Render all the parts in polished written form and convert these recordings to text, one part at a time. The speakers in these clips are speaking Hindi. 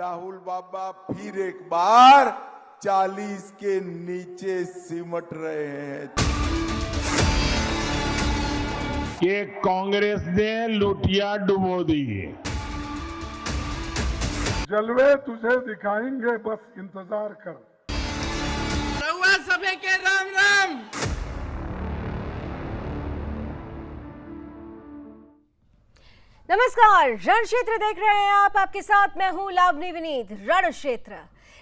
राहुल बाबा फिर एक बार 40 के नीचे सिमट रहे हैं कि कांग्रेस ने लुटिया डुबो दी। जलवे तुझे दिखाएंगे, बस इंतजार कर। रउआ सभे के राम राम। नमस्कार, रण क्षेत्र देख रहे हैं आप। आपके साथ मैं हूं लावनी विनीत। रण क्षेत्र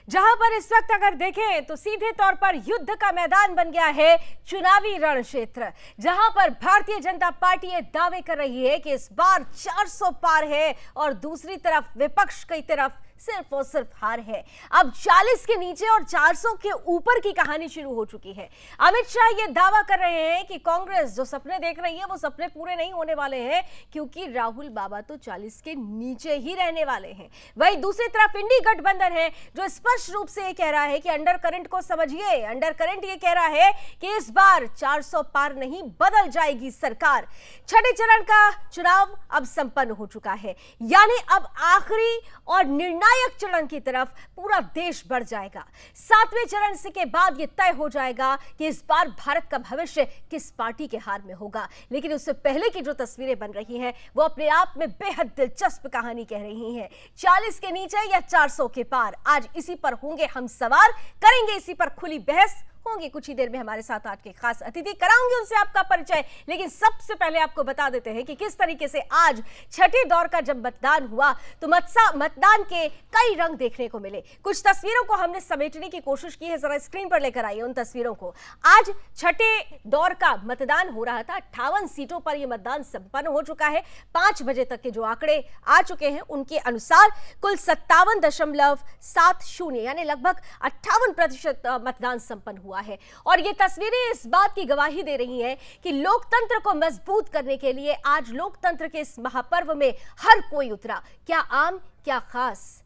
जहां पर इस वक्त अगर देखें तो सीधे तौर पर युद्ध का मैदान बन गया है चुनावी रण क्षेत्र, जहां पर भारतीय जनता पार्टी ये दावे कर रही है कि इस बार 400 पार है और दूसरी तरफ विपक्ष की तरफ सिर्फ और सिर्फ हार है। अब 40 के नीचे और 400 के ऊपर की कहानी शुरू हो चुकी है। अमित शाह ये दावा कर रहे हैं कि कांग्रेस जो सपने देख रही है वो सपने पूरे नहीं होने वाले हैं, क्योंकि राहुल बाबा तो 40 के नीचे ही रहने वाले हैं। वहीं दूसरी तरफ इंडी गठबंधन है जो स्पष्ट रूप से ये कह रहा है कि अंडर करंट को समझिए। अंडर करंट ये कह रहा है कि इस बार 400 पार नहीं, बदल जाएगी सरकार। छठे चरण का चुनाव अब संपन्न हो चुका है, यानी अब आखिरी और निर्णायक चरण की तरफ पूरा देश बढ़ जाएगा। 7वें चरण से के बाद यह तय हो जाएगा कि इस बार भारत का भविष्य किस पार्टी के हाथ में होगा। लेकिन उससे पहले की जो तस्वीरें बन रही हैं वो अपने आप में बेहद दिलचस्प कहानी कह रही हैं। 40 के नीचे या 400 के पार, आज इसी पर होंगे हम सवार, करेंगे इसी पर खुली बहस। होंगे कुछ ही देर में हमारे साथ आज के खास अतिथि, कराऊंगी उनसे आपका परिचय। लेकिन सबसे पहले आपको बता देते हैं कि किस तरीके से आज छठे दौर का जब मतदान हुआ तो मतदान के कई रंग देखने को मिले। कुछ तस्वीरों को हमने समेटने की कोशिश की है, जरा स्क्रीन पर लेकर आइए उन तस्वीरों को। आज छठे दौर का मतदान हो रहा था, 58 सीटों पर यह मतदान संपन्न हो चुका है। 5 बजे तक के जो आंकड़े आ चुके हैं उनके अनुसार कुल 57.70 यानी लगभग 58% मतदान संपन्न हुआ है। और ये तस्वीरें इस बात की गवाही दे रही हैं कि लोकतंत्र को मजबूत करने के लिए आज लोकतंत्र के इस महापर्व में हर कोई उतरा, क्या आम, क्या खास,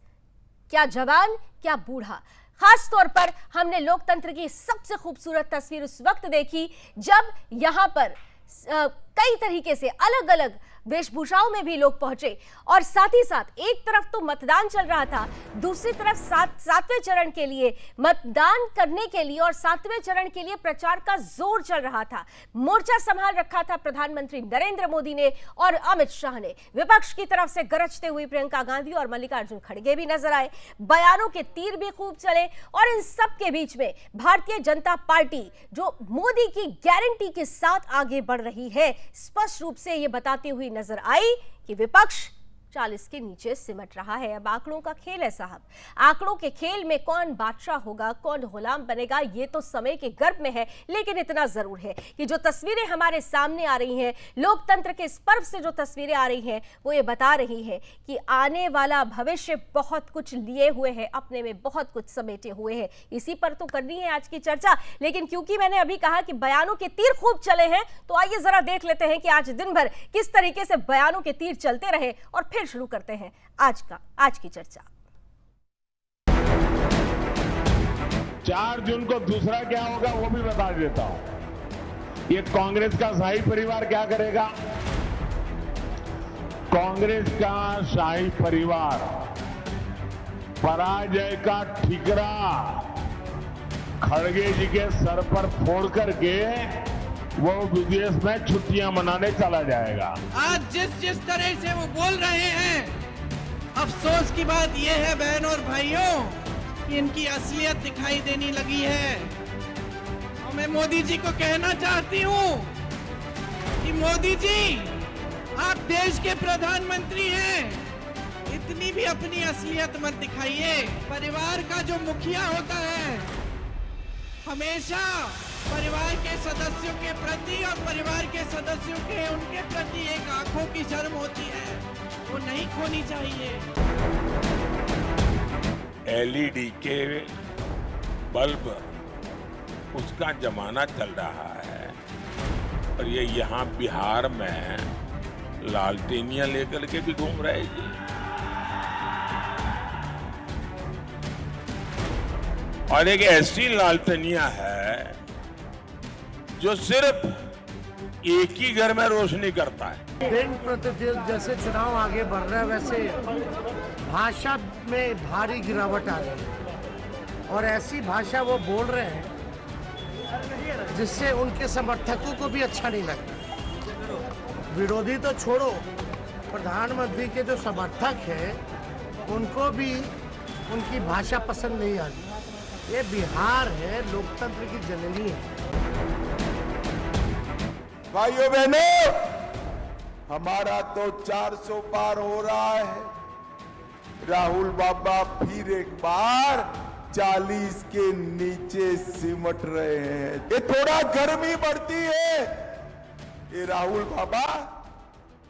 क्या जवान, क्या बूढ़ा। खास तौर पर हमने लोकतंत्र की सबसे खूबसूरत तस्वीर उस वक्त देखी जब यहां पर कई तरीके से अलग अलग वेशभूषाओं में भी लोग पहुंचे और साथ ही साथ एक तरफ तो मतदान चल रहा था, दूसरी तरफ 7वें चरण के लिए मतदान करने के लिए और 7वें चरण के लिए प्रचार का जोर चल रहा था। मोर्चा संभाल रखा था प्रधानमंत्री नरेंद्र मोदी ने और अमित शाह ने। विपक्ष की तरफ से गरजते हुए प्रियंका गांधी और मल्लिकार्जुन खड़गे भी नजर आए। बयानों के तीर भी खूब चले और इन सब के बीच में भारतीय जनता पार्टी जो मोदी की गारंटी के साथ आगे बढ़ रही है, स्पष्ट रूप से यह बताती हुई नजर आई कि विपक्ष 40 के नीचे सिमट रहा है। अब आंकड़ों का खेल है साहब। आंकड़ों के खेल में कौन बादशाह होगा, कौन गुलाम बनेगा, ये तो समय के गर्भ में है। लेकिन इतना जरूर है कि जो तस्वीरें हमारे सामने आ रही हैं, लोकतंत्र के इस पर्व से जो तस्वीरें आ रही हैं, वो ये बता रही है कि आने वाला भविष्य बहुत कुछ लिए हुए है, अपने में बहुत कुछ समेटे हुए है। इसी पर तो करनी है आज की चर्चा। लेकिन क्योंकि मैंने अभी कहा कि बयानों के तीर खूब चले हैं, तो आइए जरा देख लेते हैं कि आज दिन भर किस तरीके से बयानों के तीर चलते रहे और फिर शुरू करते हैं आज की चर्चा। 4 जून को दूसरा क्या होगा वो भी बता देता हूं। ये कांग्रेस का शाही परिवार क्या करेगा। कांग्रेस का शाही परिवार पराजय का ठिकरा खड़गे जी के सर पर फोड़ करके वो विदेश में छुट्टियां मनाने चला जाएगा। आज जिस तरह से वो बोल रहे हैं, अफसोस की बात यह है बहनों और भाइयों कि इनकी असलियत दिखाई देने लगी है। और मैं मोदी जी को कहना चाहती हूं कि मोदी जी, आप देश के प्रधानमंत्री हैं, इतनी भी अपनी असलियत मत दिखाइए। परिवार का जो मुखिया होता है हमेशा परिवार के सदस्यों के प्रति और परिवार के सदस्यों के उनके प्रति एक आंखों की शर्म होती है, वो नहीं खोनी चाहिए। एलईडी के बल्ब, उसका जमाना चल रहा है और ये यहाँ बिहार में लालटेनियां लेकर के भी घूम रहे जी। और एक ऐसी लालटेनिया है जो सिर्फ एक ही घर में रोशनी करता है। दिन प्रतिदिन जैसे चुनाव आगे बढ़ रहा है वैसे भाषा में भारी गिरावट आ रही है और ऐसी भाषा वो बोल रहे हैं जिससे उनके समर्थकों को भी अच्छा नहीं लगता। विरोधी तो छोड़ो, प्रधानमंत्री के जो समर्थक हैं उनको भी उनकी भाषा पसंद नहीं आती। ये बिहार है, लोकतंत्र की जननी है। भाइयों बहनों, हमारा तो 400 पार हो रहा है। राहुल बाबा फिर एक बार 40 के नीचे सिमट रहे हैं। ये थोड़ा गर्मी बढ़ती है, ये राहुल बाबा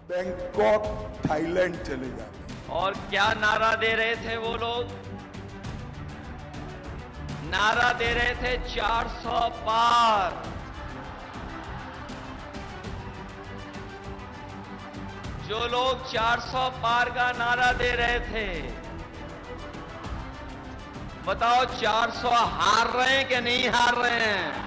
बैंकॉक थाईलैंड चले जाते हैं। और क्या नारा दे रहे थे वो लोग? नारा दे रहे थे 400 पार। जो लोग 400 पार का नारा दे रहे थे, बताओ 400 हार रहे हैं कि नहीं हार रहे हैं?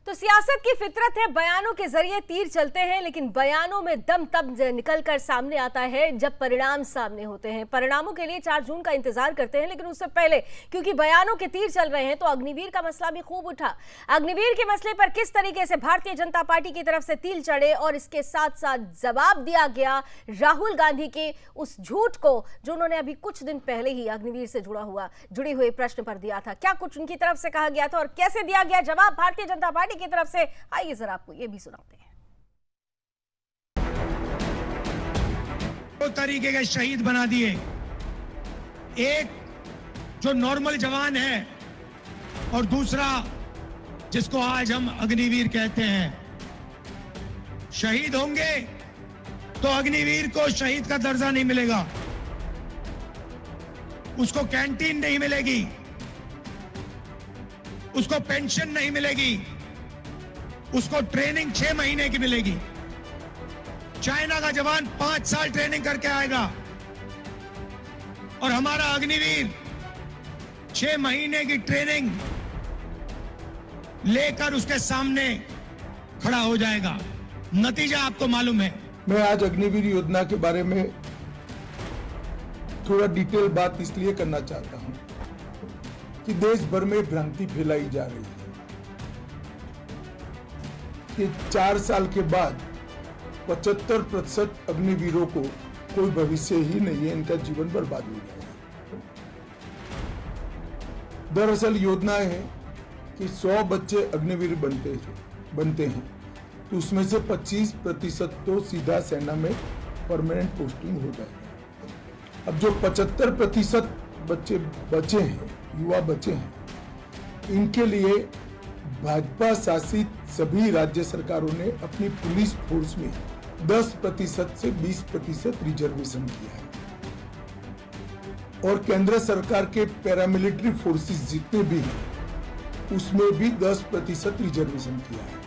तो सियासत की फितरत है, बयानों के जरिए तीर चलते हैं, लेकिन बयानों में दम तब निकलकर सामने आता है जब परिणाम सामने होते हैं। परिणामों के लिए 4 जून का इंतजार करते हैं, लेकिन उससे पहले क्योंकि बयानों के तीर चल रहे हैं तो अग्निवीर का मसला भी खूब उठा। अग्निवीर के मसले पर किस तरीके से भारतीय जनता पार्टी की तरफ से तीर चढ़े और इसके साथ साथ जवाब दिया गया राहुल गांधी के उस झूठ को जो उन्होंने अभी कुछ दिन पहले ही अग्निवीर से जुड़े हुए प्रश्न पर दिया था। क्या कुछ उनकी तरफ से कहा गया था और कैसे दिया गया जवाब भारतीय जनता पार्टी की तरफ से, आइए जरा आपको ये भी सुनाते हैं। दो तरीके के शहीद बना दिए, एक जो नॉर्मल जवान है और दूसरा जिसको आज हम अग्निवीर कहते हैं। शहीद होंगे तो अग्निवीर को शहीद का दर्जा नहीं मिलेगा, उसको कैंटीन नहीं मिलेगी, उसको पेंशन नहीं मिलेगी, उसको ट्रेनिंग 6 महीने की मिलेगी। चाइना का जवान 5 साल ट्रेनिंग करके आएगा और हमारा अग्निवीर 6 महीने की ट्रेनिंग लेकर उसके सामने खड़ा हो जाएगा। नतीजा आपको मालूम है। मैं आज अग्निवीर योजना के बारे में थोड़ा डिटेल बात इसलिए करना चाहता हूं कि देश भर में भ्रांति फैलाई जा रही है कि 4 साल के बाद 75% अग्निवीरों को कोई भविष्य ही नहीं है, इनका जीवन बर्बाद हो जाएगा। दरअसल योजना है कि 100 बच्चे अग्निवीर बनते हैं तो उसमें से 25% तो सीधा सेना में परमानेंट पोस्टिंग हो जाएगा। अब जो 75% बच्चे बचे हैं, युवा बचे हैं, इनके लिए भाजपा शासित सभी राज्य सरकारों ने अपनी पुलिस फोर्स में 10% से 20% रिजर्वेशन किया है और केंद्र सरकार के पैरामिलिट्री फोर्सेस जितने भी हैं उसमें भी 10% रिजर्वेशन किया है।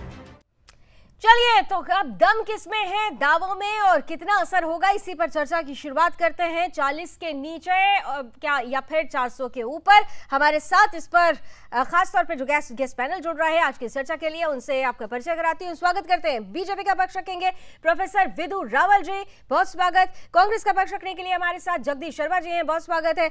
चलिए तो अब दम किसमें है, दावों में, और कितना असर होगा, इसी पर चर्चा की शुरुआत करते हैं। 40 के नीचे क्या या फिर 400 के ऊपर? हमारे साथ इस पर खास तौर पे जो गेस्ट पैनल जुड़ रहा है आज की चर्चा के लिए, उनसे आपका परिचय कराती हूँ। स्वागत करते हैं बीजेपी का पक्ष रखेंगे प्रोफेसर विधु रावल जी, बहुत स्वागत। कांग्रेस का पक्ष रखने के लिए हमारे साथ जगदीश शर्मा जी हैं, बहुत स्वागत है।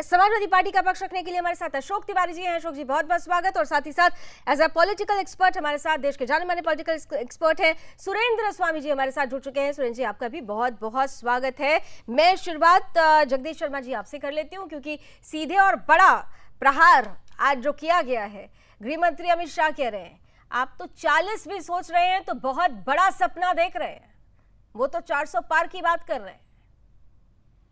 समाजवादी पार्टी का पक्ष रखने के लिए हमारे साथ अशोक तिवारी जी हैं, अशोक जी बहुत बहुत स्वागत। और साथ ही साथ एज अ पॉलिटिकल एक्सपर्ट हमारे साथ देश के जाने माने पॉलिटिकल एक्सपर्ट है सुरेंद्र स्वामी जी हमारे साथ जुड़ चुके हैं। सुरेंद्र जी आपका भी बहुत बहुत स्वागत है। मैं शुरुआत जगदीश शर्मा जी आपसे कर लेती हूं क्योंकि सीधे और बड़ा प्रहार आज जो किया गया है, गृह मंत्री अमित शाह कह रहे हैं आप तो 40 भी सोच रहे हैं तो बहुत बड़ा सपना देख रहे हैं, वो तो 400 पार की बात कर रहे हैं।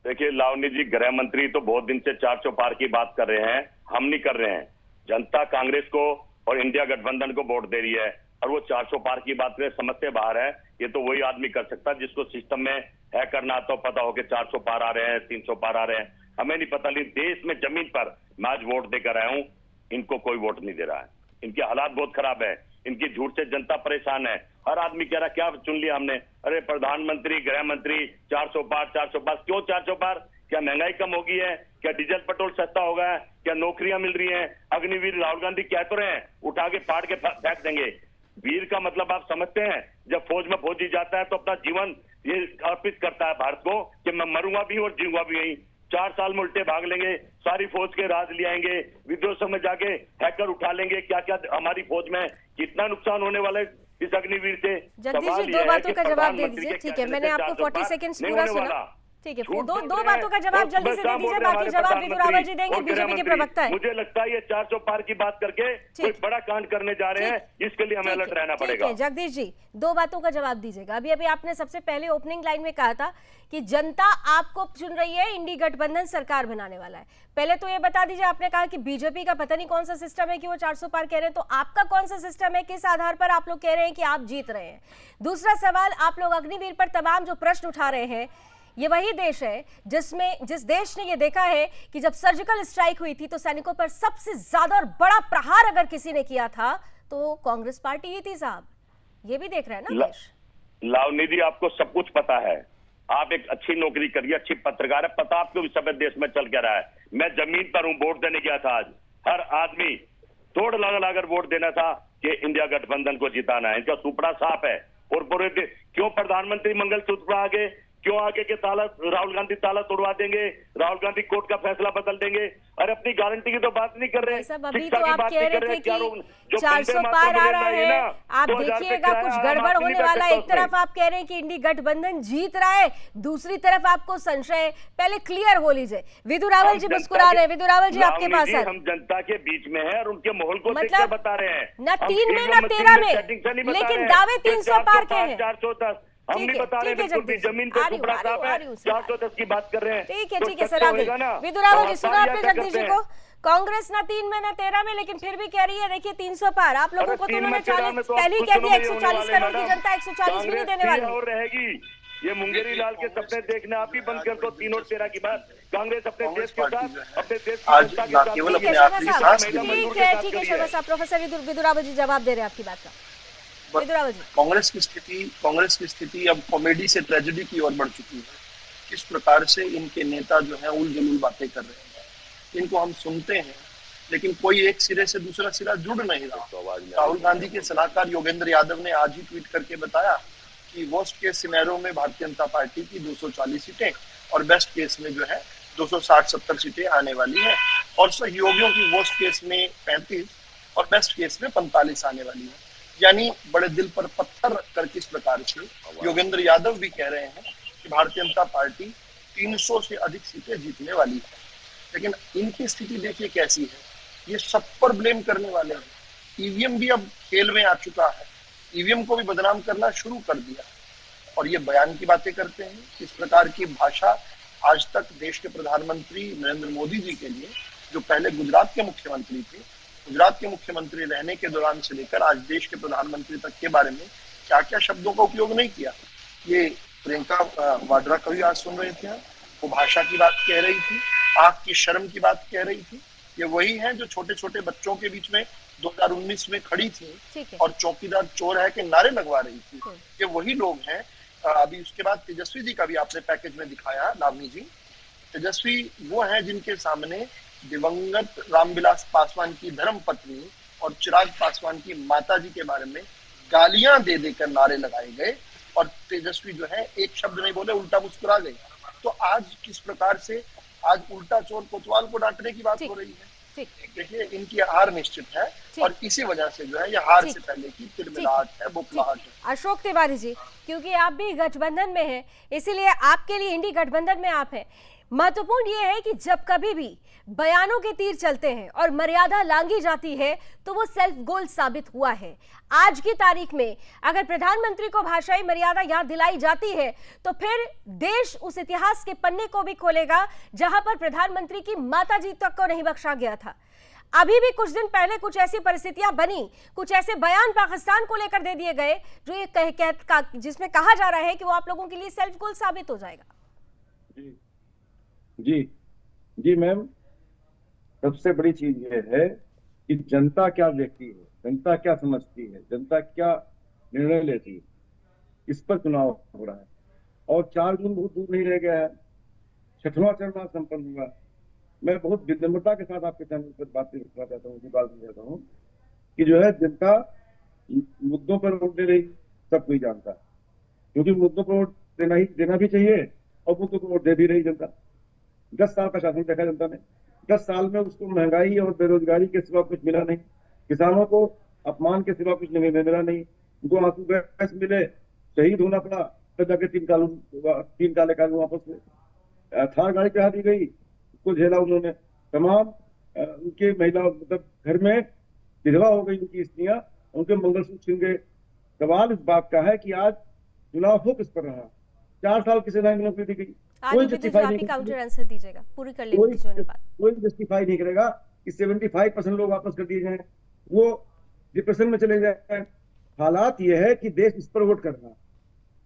देखिए लावनी जी, गृह मंत्री तो बहुत दिन से 400 पार की बात कर रहे हैं, हम नहीं कर रहे हैं। जनता कांग्रेस को और इंडिया गठबंधन को वोट दे रही है और वो 400 पार की बात में समझ से बाहर है। ये तो वही आदमी कर सकता है जिसको सिस्टम में है करना तो पता हो कि 400 पार आ रहे हैं, 300 पार आ रहे हैं, हमें नहीं पता। लेकिन देश में जमीन पर मैं आज वोट देकर आया हूं, इनको कोई वोट नहीं दे रहा है। इनके हालात बहुत खराब है, इनकी झूठ से जनता परेशान है। हर आदमी कह रहा क्या चुन लिया हमने, अरे प्रधानमंत्री, गृह मंत्री, 400 पार 400 पार। क्यों 400 पार? क्या महंगाई कम हो गई है? क्या डीजल पेट्रोल सस्ता हो गया है? क्या नौकरियां मिल रही हैं? अग्निवीर राहुल गांधी कह तो रहे हैं उठा के फाड़ के फेंक देंगे। वीर का मतलब आप समझते हैं? जब फौज में फौजी जाता है तो अपना जीवन ये अर्पित करता है भारत को कि मैं मरूंगा भी और जीऊंगा भी यहीं। 4 साल में उल्टे भाग लेंगे, सारी फौज के राज ले आएंगे, विदेशों में जाके हैकर उठा लेंगे, क्या क्या हमारी फौज में कितना नुकसान होने वाला है इस अग्निवीर से। जगदीश जी, 2 बातों का जवाब दे दीजिए। ठीक है, मैंने आपको 40 सेकंड्स पूरा सुना। ठीक है, दो बातों का जवाब जल्दी से दे दीजिए, बाकी जवाब विदु रावल जी देंगे, बीजेपी के प्रवक्ता है। मुझे लगता है ये 400 पार की बात करके कोई बड़ा कांड करने जा रहे हैं, इसके लिए हमें अलर्ट रहना पड़ेगा। ठीक है जगदीश जी, 2 बातों का जवाब दीजिएगा। अभी आपने सबसे पहले ओपनिंग लाइन में कहा था कि जनता आपको चुन रही है, इंडी गठबंधन सरकार बनाने वाला है। पहले तो ये बता दीजिए, आपने कहा कि बीजेपी का पता नहीं कौन सा सिस्टम है कि वो 400 पार कह रहे हैं, तो आपका कौन सा सिस्टम है, किस आधार पर आप लोग कह रहे हैं कि आप जीत रहे हैं? दूसरा सवाल, आप लोग अग्निवीर पर तमाम जो प्रश्न उठा रहे हैं, ये वही देश है जिस देश ने ये देखा है कि जब सर्जिकल स्ट्राइक हुई थी तो सैनिकों पर सबसे ज्यादा और बड़ा प्रहार अगर किसी ने किया था तो कांग्रेस पार्टी ही थी साहब। ये भी देख रहे हैं ना देश। लावनी जी, आपको सब कुछ पता है, आप एक अच्छी नौकरी करिए, अच्छी पत्रकार है, पता आपको भी सब देश में चल क्या रहा है। मैं जमीन पर हूं, वोट देने गया था। आज हर आदमी तोड़ लाकर वोट देना था कि इंडिया गठबंधन को जिताना है। इनका सुपड़ा साफ है। और पूरे क्यों प्रधानमंत्री मंगलसूत्र पर आगे, क्यों आगे के ताला, राहुल गांधी ताला तोड़वा देंगे, राहुल गांधी कोर्ट का फैसला बदल देंगे। अरे अपनी गारंटी की तो बात नहीं कर रहे, अभी तो आप कह रहे थे कि 400 पार आ रहा है, आप देखिएगा कुछ गड़बड़ होने वाला है। एक तरफ आप कह रहे हैं कि इंडी गठबंधन जीत रहा है, दूसरी तरफ आपको संशय है। पहले क्लियर हो लीजिए। विदु रावल जी मुस्कुरा रहे हैं। विदु रावल जी आपके पास है। हम जनता के बीच में है और उनके माहौल को देख के बता रहे हैं, न 3 में न 13 में, लेकिन दावे 300 पार के हैं। 410 हम नहीं बता रहे, बिल्कुल भी जमीन पे टुकड़ा साफ है। 410 की बात कर रहे हैं। ठीक है सर, आगे विदु रावल जी, सुना आपने जगदीश जी को। कांग्रेस ना 3 में ना 13 में, लेकिन फिर भी कह रही है देखिए 300 पार। आप लोगों को तो उन्होंने 40 पहले ही कह दिया, 140 करोड़ की जनता 140 भी नहीं देने वाली और रहेगी। ये मुंगेरी लाल के सपने देखने आप ही बंद कर दो। 3 और 13 की बात, कांग्रेस अपने देश के साथ, अपने देश की जनता के साथ। ठीक है शर्मा साहब, प्रोफेसर विदु रावल जी जवाब दे रहे हैं आपकी बात का। कांग्रेस की स्थिति अब कॉमेडी से ट्रेजेडी की ओर बढ़ चुकी है। किस प्रकार से इनके नेता जो है उल जलूल बातें कर रहे हैं, इनको हम सुनते हैं लेकिन कोई एक सिरे से दूसरा सिरा जुड़ नहीं रहा। राहुल गांधी के सलाहकार योगेंद्र यादव ने आज ही ट्वीट करके बताया कि वर्स्ट केस सिनेरियो में भारतीय जनता पार्टी की 240 सीटें और बेस्ट केस में जो है 260-70 सीटें आने वाली है, और सहयोगियों की वर्स्ट केस में 35 और बेस्ट केस में 45 आने वाली है। यानी बड़े दिल पर पत्थर रख कर किस प्रकार से योगेंद्र यादव भी कह रहे हैं कि भारतीय जनता पार्टी 300 से अधिक सीटें जीतने वाली है। लेकिन इनकी स्थिति देखिए कैसी है, ये सब पर ब्लेम करने वाले हैं। ईवीएम भी अब खेल में आ चुका है, ईवीएम को भी बदनाम करना शुरू कर दिया और ये बयान की बातें करते हैं। इस प्रकार की भाषा आज तक देश के प्रधानमंत्री नरेंद्र मोदी जी के लिए, जो पहले गुजरात के मुख्यमंत्री थे, गुजरात के मुख्यमंत्री रहने के दौरान से लेकर आज देश के प्रधानमंत्री तक के बारे में क्या क्या शब्दों का उपयोग नहीं किया। ये प्रियंका वाड्रा कभी आज सुन रहे थे, वो भाषा की बात कह रही थी, आंख की शर्म की बात कह रही थी। ये वही है जो छोटे छोटे बच्चों के बीच में 2019 में खड़ी थी और चौकीदार चोर है के नारे लगवा रही थी। ये वही लोग हैं। अभी उसके बाद तेजस्वी जी का भी आपने पैकेज में दिखाया, लावनी जी। तेजस्वी वो है जिनके सामने दिवंगत रामविलास पासवान की धर्म पत्नी और चिराग पासवान की माताजी के बारे में गालियां दे देकर नारे लगाए गए और तेजस्वी जो है एक शब्द नहीं बोले, उल्टा मुस्कुरा गए। तो आज किस प्रकार से आज उल्टा चोर कोतवाल को डांटने की बात हो रही है। देखिए इनकी हार निश्चित है और इसी वजह से जो है ये हार से पहले की तिलमिलाहट है, बुखलाहट है। अशोक तिवारी जी, क्योंकि आप भी गठबंधन में हैं, इसीलिए आपके लिए इंडी गठबंधन में आप हैं। महत्वपूर्ण ये है कि जब कभी भी बयानों के तीर चलते हैं और मर्यादा लांघी जाती है तो वो सेल्फ गोल साबित हुआ है। आज की तारीख में अगर प्रधानमंत्री को भाषाई मर्यादा याद दिलाई जाती है तो फिर देश उस इतिहास के पन्ने को भी खोलेगा जहां पर प्रधानमंत्री की माताजी तक को नहीं बख्शा गया था। अभी भी कुछ दिन पहले कुछ ऐसी परिस्थितियां बनी, कुछ ऐसे बयान पाकिस्तान को लेकर दे दिए गए जो ये जिसमें कहा जा रहा है कि वो आप लोगों के लिए सेल्फ गोल साबित हो जाएगा। जी मैम, सबसे बड़ी चीज ये है कि जनता क्या देखती है, जनता क्या समझती है, जनता क्या निर्णय लेती है, इस पर चुनाव हो रहा है। और 4 जून बहुत दूर नहीं रह गया है, 6वां चरण संपन्न हुआ। मैं बहुत विनम्रता के साथ आपके चैनल पर बातें करना चाहता हूँ, बात चाहता हूँ कि जो है जनता मुद्दों पर वोट दे रही, सब कोई जानता है, क्योंकि मुद्दों पर वोट देना भी चाहिए, और मुद्दों को वोट दे भी रही जनता। 10 साल का शासन देखा जनता ने, 10 साल में उसको महंगाई और बेरोजगारी के सिवा कुछ मिला नहीं, किसानों को अपमान के सिवा कुछ नहीं मिला नहीं, उनको आंसू गैस मिले, शहीद होना पड़ा, तब जाके 3 काले कानून वापस हुए। थार गाड़ी चढ़ा दी गई, उसको झेला उन्होंने। तमाम उनके महिला, मतलब घर में विधवा हो गई उनकी स्त्रियां, उनके मंगलसूत्र छीन गए। सवाल इस बात का है कि आज चुनाव हो किस पर रहा। 4 साल की सेना नौकरी दी गई, कोई जस्टिफाई नहीं, काउंटर आंसर दीजिएगा, पूरी कर लेंगे बात। कोई जस्टिफाई नहीं करेगा कि 75% लोग वापस कर दिए जाए, वो डिप्रेशन में चले जाए। हालात ये है कि देश इस पर वोट कर रहा है,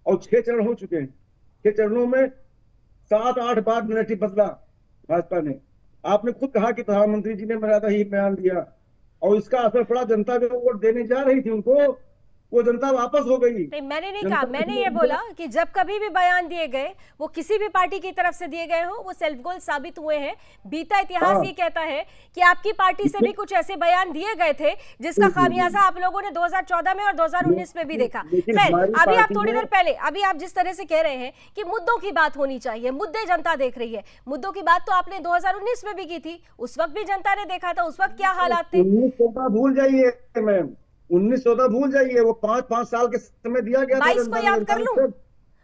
और 6 चरण हो चुके हैं। 6 चरणों में 7-8 बार नैरेटिव बदला भाजपा ने। आपने खुद कहा कि प्रधानमंत्री जी ने मर्यादा ही बयान दिया, और इसका असर पड़ा। जनता जो वोट देने जा रही थी उनको, वो जनता वापस हो गई। नहीं, मैंने नहीं कहा, मैंने ये बोला कि जब कभी भी बयान दिए गए, वो किसी भी पार्टी की तरफ से दिए गए हो, वो सेल्फ गोल साबित हुए हैं। बीता इतिहास ये कहता है कि आपकी पार्टी से भी कुछ ऐसे बयान दिए गए थे जिसका खामियाजा आप लोगों ने 2014 में और 2019 में भी देखा। खैर, अभी आप थोड़ी देर पहले, अभी आप जिस तरह से कह रहे हैं कि मुद्दों की बात होनी चाहिए, मुद्दे जनता देख रही है, मुद्दों की बात तो आपने 2019 में भी की थी, उस वक्त भी जनता ने देखा था, उस वक्त क्या हालात थे। 19 भूल जाइए मैम, 1914 भूल जाइए, वो 5 साल के समय दिया गया था। 22 को याद कर लूं,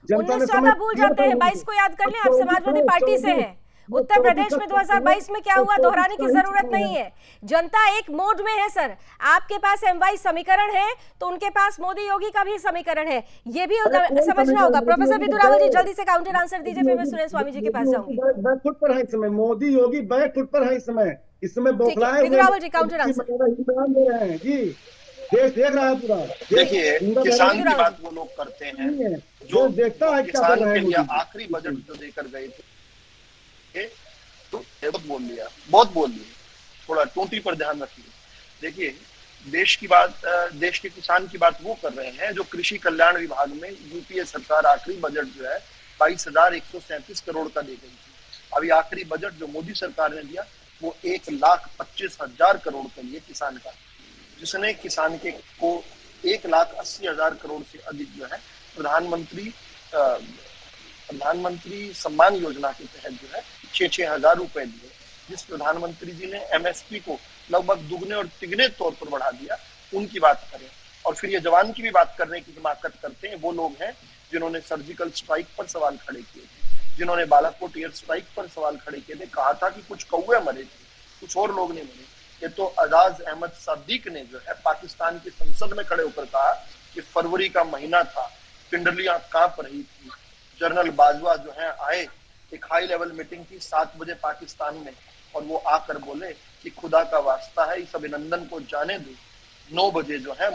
1914 भूल जाते हैं, 22 को याद कर लें। आप समाजवादी पार्टी से हैं। उत्तर प्रदेश में 2022 में क्या हुआ दोहराने की जरूरत नहीं है। जनता एक मोड में है सर। आपके पास MY समीकरण है तो उनके पास मोदी योगी का भी समीकरण है, ये भी समझना होगा। प्रोफेसर विदु रावल जी जल्दी से काउंटर आंसर दीजिए, फिर मैं सुरेश स्वामी जी के पास जाऊंगी। बैकफुट पर है इस समय मोदी योगी, बैकफुट पर है इस समय बौखलाए विदु रावल जी काउंटर आंसर दे रहे हैं जी। देश देख रहा है पूरा। देखिए, किसान की बात वो लोग करते हैं जो देखता है किसान के लिए आखिरी बजट जो देकर गए थे, तो बहुत बोल लिया। थोड़ा टोंटी पर ध्यान रखिए। देखिए, देश की बात, देश के किसान की बात वो कर रहे हैं जो कृषि कल्याण विभाग में यूपीए सरकार आखिरी बजट जो है 22,137 करोड़ का दे गई थी। अभी आखिरी बजट जो मोदी सरकार ने दिया वो 1,25,000 करोड़ के लिए किसान का, जिसने किसान के को 1,80,000 करोड़ से अधिक जो है प्रधानमंत्री सम्मान योजना के तहत जो है 6-6 हजार रुपए दिए, जिस प्रधानमंत्री जी ने MSP को लगभग दुगने और तिगने तौर पर बढ़ा दिया, उनकी बात करें। और फिर ये जवान की भी बात करने की हिमाकत करते हैं वो लोग हैं जिन्होंने सर्जिकल स्ट्राइक पर सवाल खड़े किए थे, जिन्होंने बालाकोट एयर स्ट्राइक पर सवाल खड़े किए थे। कहा था कि कुछ कौवे मरे थे, कुछ और लोग नहीं मरे। ये तो अजाज अहमद सदीक ने जो है पाकिस्तान की संसद में खड़े होकर कहा कि फरवरी का महीना था, पिंडलियां कांप रही थी। जनरल बाजवा जो है आए, एक हाई लेवल मीटिंग थी 7 बजे पाकिस्तान में, और वो आकर बोले कि खुदा का वास्ता है इस अभिनंदन को जाने दो, 9 बजे जो है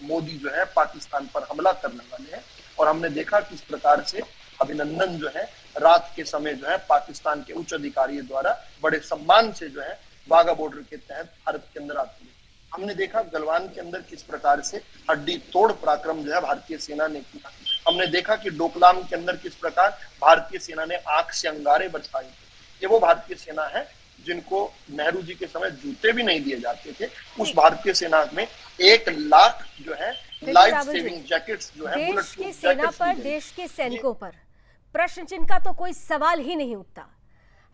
मोदी जो है पाकिस्तान पर हमला करने वाले हैं। और हमने देखा किस प्रकार से अभिनंदन जो है रात के समय जो है पाकिस्तान के उच्च अधिकारियों द्वारा बड़े सम्मान से जो है वाघा बॉर्डर के तहत भारत के अंदर आती है। हमने देखा गलवान के अंदर किस प्रकार से हड्डी तोड़ पराक्रम जो है भारतीय सेना ने किया। हमने देखा कि डोकलाम के अंदर किस प्रकार भारतीय सेना ने आंख से अंगारे बचाए थे। ये वो भारतीय सेना है जिनको नेहरू जी के समय जूते भी नहीं दिए जाते थे। उस भारतीय सेना में 1 लाख जो है लाइफ सेविंग जैकेट्स जो है देश की सेना पर, देश के सैनिकों पर प्रश्न चिन्ह का तो कोई सवाल ही नहीं उठता।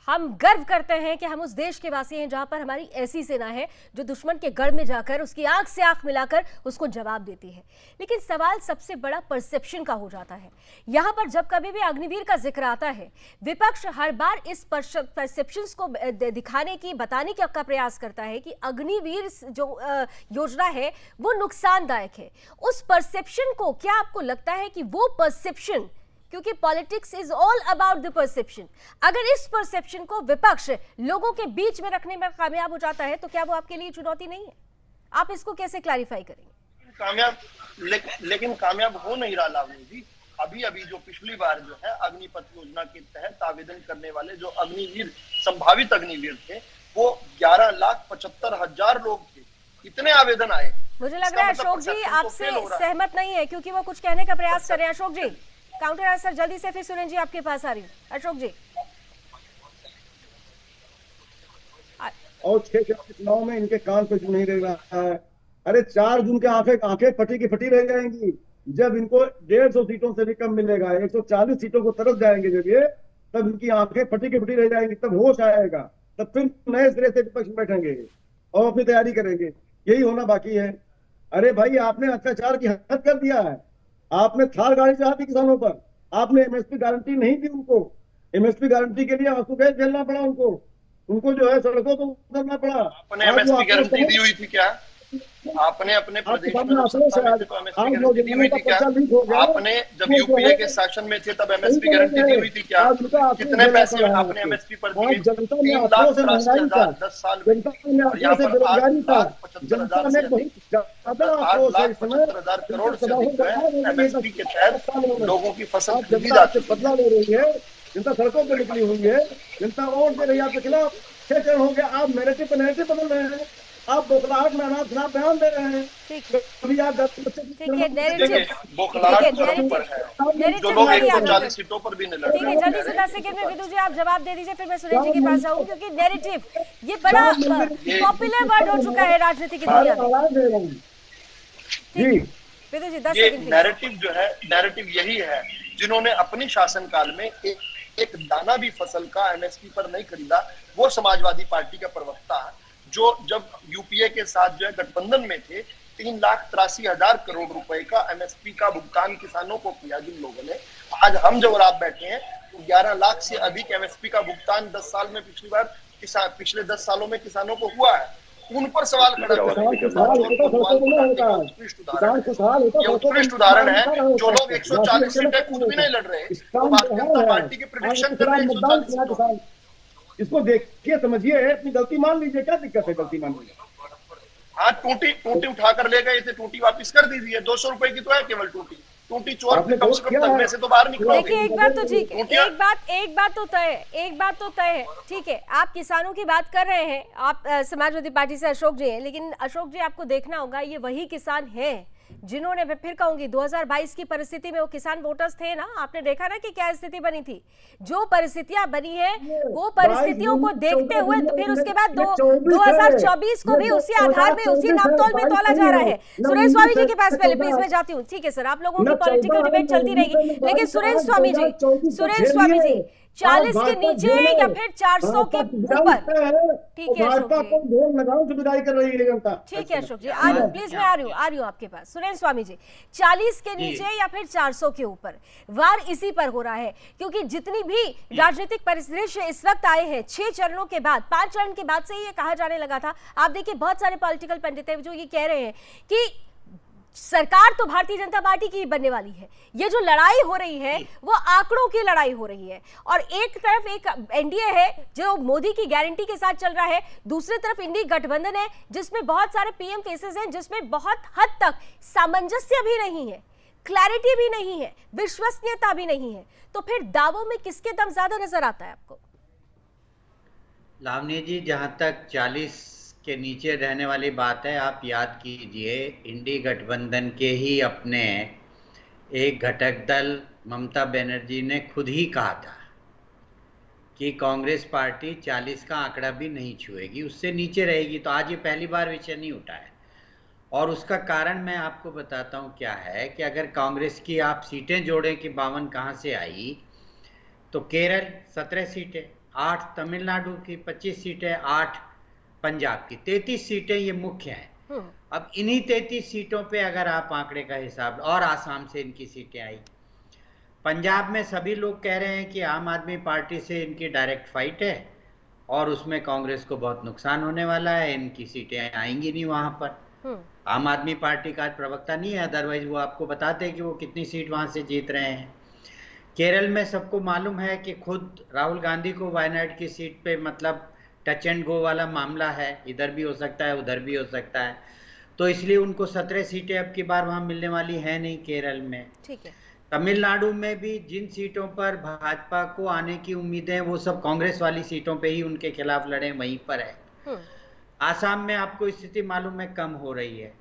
हम गर्व करते हैं कि हम उस देश के वासी हैं जहां पर हमारी ऐसी सेना है जो दुश्मन के गढ़ में जाकर उसकी आंख से आंख मिलाकर उसको जवाब देती है। लेकिन सवाल सबसे बड़ा परसेप्शन का हो जाता है। यहां पर जब कभी भी अग्निवीर का जिक्र आता है, विपक्ष हर बार इस परसेप्शंस को दिखाने की, बताने का प्रयास करता है कि अग्निवीर जो योजना है वो नुकसानदायक है। उस परसेप्शन को, क्या आपको लगता है कि वो परसेप्शन, क्योंकि politics is all about the perception, अगर इस परसेप्शन को विपक्ष लोगों के बीच में रखने में कामयाब हो जाता है तो क्या वो आपके लिए चुनौती नहीं है? आप इसको कैसे क्लैरिफाई करेंगे? कामयाब, लेकिन कामयाब हो नहीं रहा लावनी जी। अभी जो पिछली बार जो है अग्निपथ योजना के तहत आवेदन करने वाले जो अग्निवीर, संभावित अग्निवीर थे, वो 11,75,000 लोग थे। इतने आवेदन आए। मुझे लग रहा है अशोक जी आपसे सहमत नहीं है, क्योंकि वो कुछ कहने का प्रयास कर रहे हैं। अशोक जी काउंटर आंसर जल्दी से, फिर सुरेंद्र जी आपके पास आ रही हूँ। अशोक जी, और 6 चुनाव में इनके कान पे क्यों नहीं रह रहा है? अरे 4 जून के आंखें फटी की फटी रह जाएंगी। जब इनको 150 सीटों से भी कम मिलेगा, 140 सीटों को तरफ जाएंगे जब ये, तब इनकी आंखें फटी की फटी रह जाएंगी, तब होश आएगा, तब फिर नए सिरे से विपक्ष में बैठेंगे और अपनी तैयारी करेंगे। यही होना बाकी है। अरे भाई, आपने अत्याचार की हद कर दिया है। आपने थार गाड़ी चढ़ा दी किसानों पर, आपने एमएसपी गारंटी नहीं दी उनको। एमएसपी गारंटी के लिए आंसू गैस झेलना पड़ा उनको जो है सड़कों पर उतरना पड़ा। आपने एमएसपी गारंटी दी हुई थी क्या? आपने अपने प्रदेश में जब सत्ता में थे तो एमएसपी गारंटी दी हुई थी क्या? आपने जब यूपीए के शासन में थे तब एमएसपी गारंटी दी हुई थी क्या? कितने पैसे आपने एमएसपी पर दिए? 3,83,000 10 साल में, और यहाँ पर 8,75,000 करोड़ से अधिक एमएसपी के तहत लोगों की फसल खरीदी जाती है। बदला ले रही है जनता, सड़कों पर निकली हुई है जनता, वोट दे रही है आपके खिलाफ। 6 चरण हो गया, आप नैरेटिव पर नैरेटिव बदल रहे हैं, आप बौखलाहट में अनाप शनाप बयान दे रहे हैं। कभी आप बौखलाहट चरम पर है, जो लोग 140 सीटों पर भी नहीं लड़ रहे हैं। जल्दी से 10 सेकंड में विदु जी आप जवाब दे दीजिए, फिर मैं सुरेश जी के पास आऊँ, क्योंकि नैरेटिव ये बड़ा पॉपुलर वर्ड हो चुका है राजनीति की दुनिया में। विदु जी 10 सेकंड। नैरेटिव जो है, नैरेटिव यही है जिन्होंने अपनी शासनकाल में एक दाना भी फसल का एमएसपी पर नहीं खरीदा, वो समाजवादी पार्टी का प्रवक्ता जो जब यूपीए के साथ जो है गठबंधन में थे 3,83,000 करोड़ रुपए का एमएसपी का भुगतान किसानों को किया जिन लोगों ने। आज हम जब आप बैठे हैं तो 11 लाख से अधिक एमएसपी का भुगतान 10 साल में पिछले 10 सालों में किसानों को हुआ है। उन पर सवाल खड़ा कर उत्कृष्ट उदाहरण है। जो लोग 140 सीटें खुद भी नहीं लड़ रहे, तो भारतीय जनता पार्टी के प्रेडिक्शन कर रहे हैं 140 सीटों। इसको देखिए, समझिए, अपनी गलती मान लीजिए। क्या दिक्कत है गलती मान लीजिए? हाँ, टूटी उठाकर ले गए थे, टूटी वापस कर दीजिए। 200 रुपए की तो है केवल टूटी चोर कम से कम तगमे से तो बाहर निकलोगे। देखिए, एक बात तो ठीक है, एक बात तो तय है, ठीक है, आप किसानों की बात कर रहे हैं, आप समाजवादी पार्टी से अशोक जी हैं, लेकिन अशोक जी आपको देखना होगा ये वही किसान हैं जिन्होंने, मैं फिर कहूंगी, 2022 की परिस्थिति में वो किसान वोटर्स थे ना। आपने देखा ना कि क्या स्थिति बनी थी। जो परिस्थितियां बनी है वो परिस्थितियों को देखते हुए तो फिर उसके बाद 2024 को भी उसी आधार में, उसी नापतोल में तोला जा रहा है। सुरेश स्वामी जी के पास पहले प्लीज मैं जाती हूँ। ठीक है सर, आप लोगों की पॉलिटिकल डिबेट चलती रहेगी, लेकिन सुरेश स्वामी जी 40 के नीचे या फिर 400 के ऊपर। ठीक है अशोक जी, ठीक है अशोक जी, आ रही हूँ, प्लीज मैं आ रही हूँ आपके पास। सुरेश स्वामी जी, 40 के नीचे या फिर 400 के ऊपर, वार इसी पर हो रहा है, क्योंकि जितनी भी राजनीतिक परिदृश्य इस वक्त आए हैं 6 चरणों के बाद, 5 चरण के बाद से ये कहा जाने लगा था। आप देखिए, बहुत सारे पॉलिटिकल पंडित हैं जो ये कह रहे हैं कि सरकार तो भारतीय जनता पार्टी की बनने वाली है। ये जो लड़ाई हो रही है वो आंकड़ों की लड़ाई हो रही है, और एक तरफ एक एनडीए है जो मोदी की गारंटी के साथ चल रहा है, दूसरी तरफ इंडी गठबंधन है जिसमें बहुत सारे पीएम फेसेस हैं, जिसमें बहुत हद तक सामंजस्य भी नहीं है, क्लैरिटी भी नहीं है, विश्वसनीयता भी नहीं है। तो फिर दावों में किसके दम ज्यादा नजर आता है आपको? लावनी जी, जहां तक 40 के नीचे रहने वाली बात है, आप याद कीजिए इंडी गठबंधन के ही अपने एक घटक दल ममता बनर्जी ने खुद ही कहा था कि कांग्रेस पार्टी 40 का आंकड़ा भी नहीं छुएगी, उससे नीचे रहेगी। तो आज ये पहली बार विषय नहीं उठा है, और उसका कारण मैं आपको बताता हूँ क्या है कि अगर कांग्रेस की आप सीटें जोड़ें कि 52 कहाँ से आई, तो केरल 17 सीटें, 8 तमिलनाडु की 25 सीटें, 8 पंजाब की 33 सीटें, ये मुख्य हैं। अब इन्हीं 33 सीटों पे अगर आप आंकड़े का हिसाब, और आसाम से इनकी सीटें आई, पंजाब में सभी लोग कह रहे हैं कि आम आदमी पार्टी से इनकी डायरेक्ट फाइट है और उसमें कांग्रेस को बहुत नुकसान होने वाला है, इनकी सीटें आएंगी नहीं वहां पर। आम आदमी पार्टी का प्रवक्ता नहीं है, अदरवाइज वो आपको बताते हैं कि वो कितनी सीट वहां से जीत रहे हैं। केरल में सबको मालूम है कि खुद राहुल गांधी को वायनाड की सीट पे मतलब टच एंड गो वाला मामला है, इधर भी हो सकता है उधर भी हो सकता है, तो इसलिए उनको 17 सीटें अब की बार वहां मिलने वाली है नहीं केरल में। ठीक है। तमिलनाडु में भी जिन सीटों पर भाजपा को आने की उम्मीदें हैं वो सब कांग्रेस वाली सीटों पे ही उनके खिलाफ लड़े वहीं पर है। आसाम में आपको स्थिति मालूम है कम हो रही है।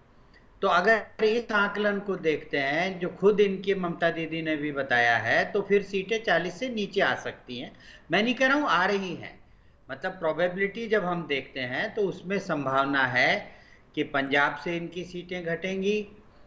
तो अगर इस आकलन को देखते हैं जो खुद इनकी ममता दीदी ने भी बताया है, तो फिर सीटें 40 से नीचे आ सकती हैं। मैं नहीं कह रहा हूँ आ रही हैं, मतलब प्रोबेबिलिटी जब हम देखते हैं तो उसमें संभावना है कि पंजाब से इनकी सीटें घटेंगी,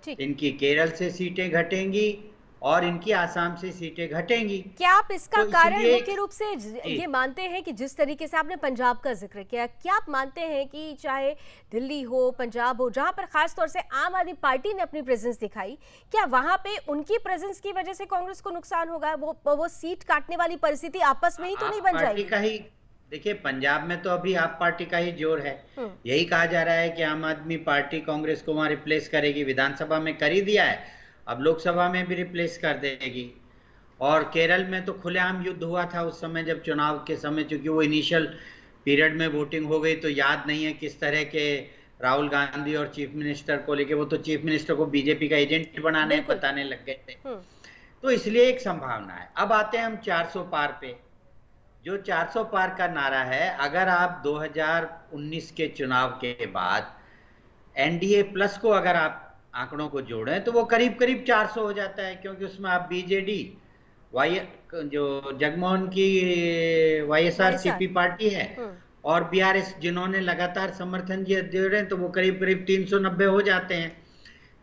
इनकी केरल से सीटें घटेंगी और इनकी आसाम से सीटें घटेंगी। क्या आप इसका तो कारण इसीलिए- मुख्य रूप से ये मानते हैं कि जिस तरीके से आपने पंजाब का जिक्र किया, क्या आप मानते हैं कि चाहे दिल्ली हो, पंजाब हो, जहां पर खास तौर से आम आदमी पार्टी ने अपनी प्रेजेंस दिखाई, क्या वहां पे उनकी प्रेजेंस की वजह से कांग्रेस को नुकसान होगा? वो सीट काटने वाली परिस्थिति आपस में ही तो नहीं बन जाएगी? का ही देखिए, पंजाब में तो अभी आप पार्टी का ही जोर है। यही कहा जा रहा है कि आम आदमी पार्टी कांग्रेस को वहां रिप्लेस करेगी। विधानसभा में कर ही दिया है, अब लोकसभा में भी रिप्लेस कर देगी। और केरल में तो खुलेआम युद्ध हुआ था उस समय, जब चुनाव के समय, चूंकि वो इनिशियल पीरियड में वोटिंग हो गई तो याद नहीं है किस तरह के राहुल गांधी और चीफ मिनिस्टर को लेके, वो तो चीफ मिनिस्टर को बीजेपी का एजेंट बताने लग गए थे। तो इसलिए एक संभावना है। अब आते हैं हम 400 पार पे। जो 400 पार का नारा है, अगर आप 2019 के चुनाव के बाद एनडीए प्लस को अगर आप आंकड़ों को जोड़ें तो वो करीब करीब 400 हो जाता है, क्योंकि उसमें आप बीजेडी, जो जगमोहन की वाईएसआरसीपी पार्टी है और बीआरएस जिन्होंने लगातार समर्थन दे रहे हैं, तो वो करीब करीब 390 हो जाते हैं,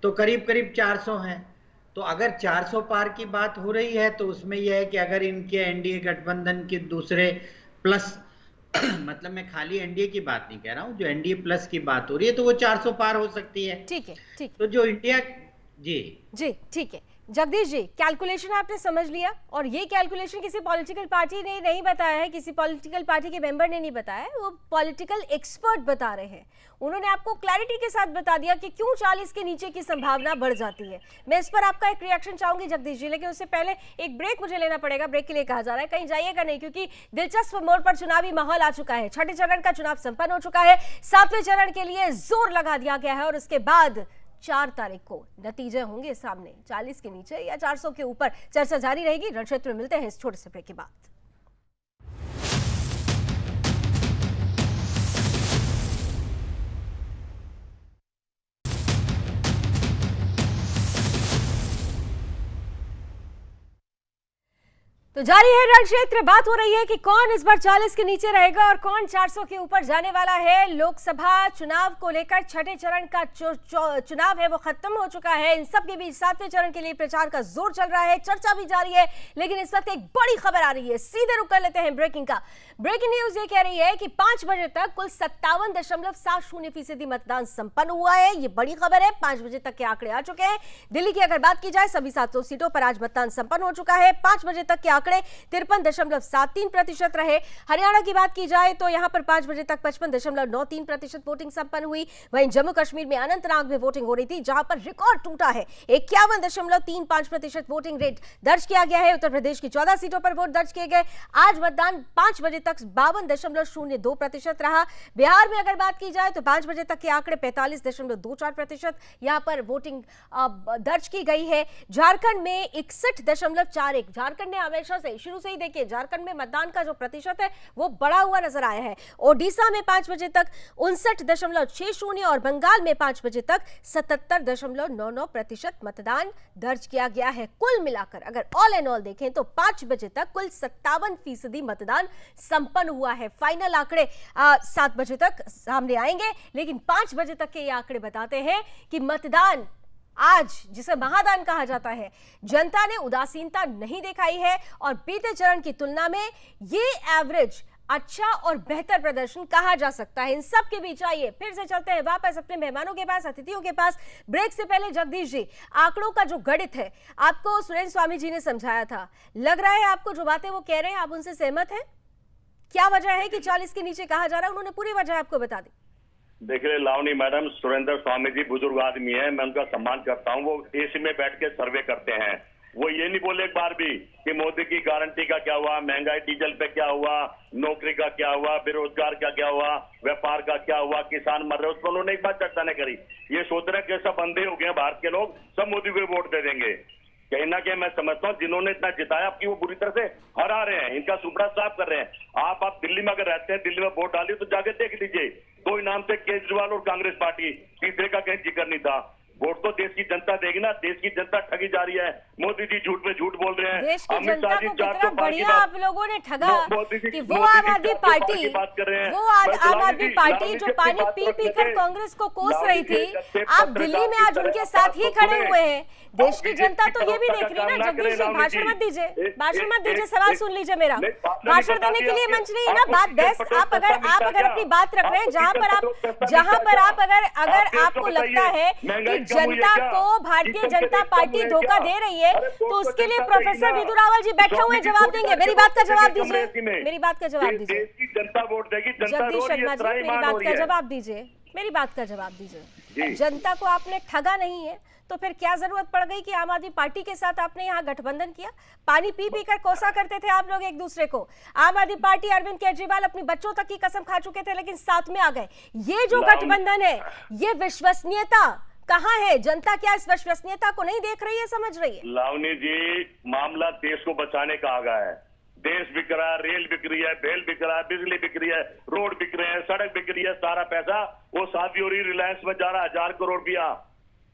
तो करीब करीब 400 हैं। तो अगर 400 पार की बात हो रही है तो उसमें यह है कि अगर इनके एनडीए गठबंधन के दूसरे प्लस मतलब मैं खाली एनडीए की बात नहीं कह रहा हूं, जो एनडीए प्लस की बात हो रही है तो वो 400 पार हो सकती है। ठीक है, ठीक। तो जो इंडिया जी ठीक है। जगदीश जी, कैलकुलेशन आपने समझ लिया, और ये कैलकुलेशन किसी पॉलिटिकल पार्टी ने नहीं बताया है, किसी पॉलिटिकल पार्टी के मेंबर ने नहीं बताया है, वो पॉलिटिकल एक्सपर्ट बता रहे हैं। उन्होंने आपको क्लैरिटी के साथ बता दिया कि क्यों 40 के नीचे की संभावना बढ़ जाती है। मैं इस पर आपका एक रिएक्शन चाहूंगी जगदीश जी, लेकिन उससे पहले एक ब्रेक मुझे लेना पड़ेगा। ब्रेक के लिए कहा जा रहा है कहीं जाइएगा नहीं, क्योंकि दिलचस्प मोड़ पर चुनावी माहौल आ चुका है। छठे चरण का चुनाव संपन्न हो चुका है, 7वें चरण के लिए जोर लगा दिया गया है और उसके बाद 4 तारीख को नतीजे होंगे सामने। 40 के नीचे या 400 के ऊपर चर्चा जारी रहेगी। रणक्षेत्र में मिलते हैं इस छोटे से ब्रेक के बाद। तो जारी है रणक्षेत्र। बात हो रही है कि कौन इस बार 40 के नीचे रहेगा और कौन 400 के ऊपर जाने वाला है। लोकसभा चुनाव को लेकर छठे चरण का चुनाव है वो खत्म हो चुका है। इन सब के बीच 7वें चरण के लिए प्रचार का जोर चल रहा है, चर्चा भी जारी है। लेकिन इस वक्त एक बड़ी खबर आ रही है, सीधे रुक कर लेते हैं ब्रेकिंग का। ब्रेकिंग न्यूज ये कह रही है कि 5 बजे तक कुल 57.70% मतदान संपन्न हुआ है। ये बड़ी खबर है, 5 बजे तक के आंकड़े आ चुके हैं। दिल्ली की अगर बात की जाए, सभी 700 सीटों पर आज मतदान संपन्न हो चुका है। 5 बजे तक के आंकड़े 53.73% रहे। हरियाणा की बात की जाए तो यहां पर 5 बजे तक 55.93% वोटिंग संपन्न हुई। वहीं जम्मू कश्मीर में अनंतनाग में वोटिंग हो रही थी, जहां पर रिकॉर्ड टूटा है। 51.35% वोटिंग रेट दर्ज किया गया है। उत्तर प्रदेश की 14 सीटों पर वोट दर्ज किए गए। आज मतदान 5 बजे तक 52.02% रहा। बिहार में अगर बात की जाए तो 5 बजे तक के आंकड़े 45.24% यहां पर वोटिंग दर्ज की गई है। झारखंड में 61.41, झारखंड ने हमेशा से शुरू से ही देखिए झारखंड में मतदान का जो प्रतिशत है वो बढ़ा हुआ नजर आया है। ओडिशा में 5 बजे तक 59.60 और बंगाल में 5 बजे तक 77.99% मतदान दर्ज किया गया है। कुल मिलाकर अगर ऑल एंड ऑल देखें तो 5 बजे तक कुल 57% मतदान संपन्न हुआ है। फाइनल आंकड़े 7 बजे तक सामने आएंगे, लेकिन 5 बजे तक के ये आंकड़े बताते हैं कि मतदान आज, जिसे महादान कहा जाता है, जनता ने उदासीनता नहीं दिखाई है और बीते चरण की तुलना में ये एवरेज अच्छा और बेहतर प्रदर्शन कहा जा सकता है। इन सब के बीच आइए फिर से चलते हैं वापस अपने मेहमानों के पास, अतिथियों के पास। ब्रेक से पहले जगदीश जी, आंकड़ों का जो गणित है आपको सुरेंद्र स्वामी जी ने समझाया था, लग रहा है आपको जो बातें वो कह रहे हैं आप उनसे सहमत हैं? क्या वजह है कि 40 के नीचे कहा जा रहा है? उन्होंने पूरी वजह आपको बता दी। देखिए लावनी मैडम, सुरेंद्र स्वामी जी बुजुर्ग आदमी है, मैं उनका सम्मान करता हूँ। वो एसी में बैठ के सर्वे करते हैं। वो ये नहीं बोले एक बार भी कि मोदी की गारंटी का क्या हुआ, महंगाई डीजल पे क्या हुआ, नौकरी का क्या हुआ, बेरोजगार का क्या हुआ, व्यापार का क्या हुआ, किसान मर रहे, उस पर उन्होंने एक बार चर्चा नहीं करी। ये सोच रहे कि सब अंधे हो गए भारत के लोग, सब मोदी को वोट दे देंगे। कहीं ना कहीं मैं समझता हूँ जिन्होंने इतना जिताया आपकी वो बुरी तरह से हरा रहे हैं, इनका सुपड़ा साफ कर रहे हैं। आप दिल्ली में अगर रहते हैं, दिल्ली में वोट डालिए तो जाके देख लीजिए, 2 इनाम थे, केजरीवाल और कांग्रेस पार्टी, तीसरे का कहीं जिक्र नहीं था। वोट तो देश की जनता देगी ना। देश की जनता ठगी जा रही है। मोदी जी झूठ पे झूठ बोल रहे हैं। देश की अमित जनता शाह जी को 400 कितना पार की बढ़िया बात आप लोगों ने ठगा कि वो आम आदमी पार्टी बात कर रहे हैं। वो आम आदमी पार्टी जो पानी पी पी कर कांग्रेस को कोस रही थी, आप दिल्ली में आज उनके साथ ही खड़े हुए हैं। देश की जनता तो ये भी देख रही है ना। जगदीश जी भाषण मत दीजिए, भाषण मत दीजिए, सवाल सुन लीजिए मेरा। भाषण देने के लिए मंच नहीं है ना। बात बहस आप अगर अपनी बात रख रहे हैं जहां पर आप अगर आपको लगता है कि जनता को भारतीय जनता पार्टी धोखा दे रही है तो उसके लिए प्रोफेसर विधु रावल जी बैठे हुए जवाब देंगे। मेरी बात का जवाब दीजिए, मेरी बात का जवाब दीजिए। देश की जनता वोट देगी। जगदीश शर्मा जी मेरी बात का जवाब दीजिए, मेरी बात का जवाब दीजिए। जनता को आपने ठगा नहीं है तो फिर क्या जरूरत पड़ गई कि आम आदमी पार्टी के साथ आपने यहाँ गठबंधन किया? पानी पी पी कर कोसा करते थे आप लोग एक दूसरे को। आम आदमी पार्टी अरविंद केजरीवाल अपनी बच्चों तक की कसम खा चुके थे लेकिन साथ में आ गए। ये जो गठबंधन है, ये विश्वसनीयता कहाँ है? जनता क्या इस विश्वसनीयता को नहीं देख रही है, समझ रही है? लावनी जी, मामला देश को बचाने का आ गया है। देश बिक रहा है, रेल बिक रही है, बेल बिक रहा है, बिजली बिक रही है, रोड बिक रहे हैं, सड़क बिक रही है। सारा पैसा वो शादी हो रही रिलायंस में जा रहा है, 1000 करोड़ रुपया।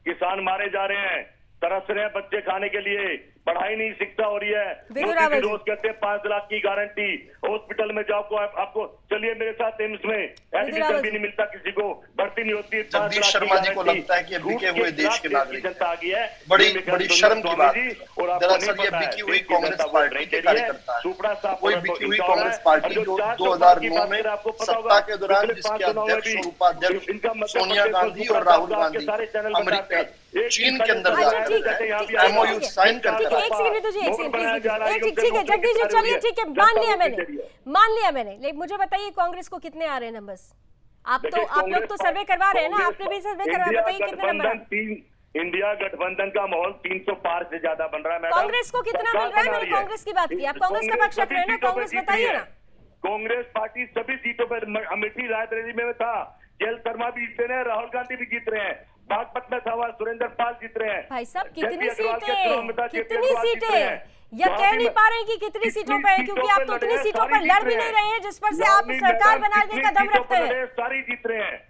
किसान मारे जा रहे हैं, तरस रहे हैं बच्चे खाने के लिए, पढ़ाई नहीं, शिक्षा हो रही है। रोज कहते हैं 5 लाख की गारंटी, हॉस्पिटल में जाओ आपको चलिए मेरे साथ एम्स में, एडमिशन भी नहीं मिलता, किसी को भर्ती नहीं होती। जगदीश शर्मा जी को लगता है कि बिके हुए देश के नागरिक जनता आ गई है। बड़ी शर्म की बात। दरअसल ये बिकी हुई कांग्रेस पार्टी के कार्यकर्ता है। कोई बिकी हुई कांग्रेस पार्टी जो 2009 में सत्ता के दौरान जिसके अध्यक्ष और उपाध्यक्ष सोनिया गांधी और राहुल गांधी अमेरिका चीन के अंदर जाकर एमओयू साइन करके एक सेकंड विधु जी, ठीक है जगदीश जी, चलिए ठीक है, मान लिया मैंने। लेकिन मुझे बताइए कांग्रेस को कितने आ रहे हैं नंबर्स? आप लोग तो सर्वे करवा रहे हैं ना, आपने भी सर्वे करवा, बताइए कितने नंबर? इंडिया गठबंधन का माहौल 300 पार से ज्यादा बन रहा है। कांग्रेस को कितना मिल रहा है? मैंने कांग्रेस की बात की, आप कांग्रेस का पक्ष रख रहे हैं ना, कांग्रेस बताइए ना। कांग्रेस पार्टी सभी सीटों पर, अमेठी रायबरेली में था, जयल शर्मा भी जीत रहे हैं, राहुल गांधी भी जीत रहे हैं, बागपत में था सुरेंद्र पाल जीत रहे हैं। भाई साहब कितनी सीटें या कह नहीं पा रहे हैं कि कितनी सीटों पर है, क्योंकि आप तो उतनी सीटों पर लड़ भी नहीं रहे हैं जिस पर से आप सरकार बनाने का दम रखते हैं। सारी जीत रहे हैं,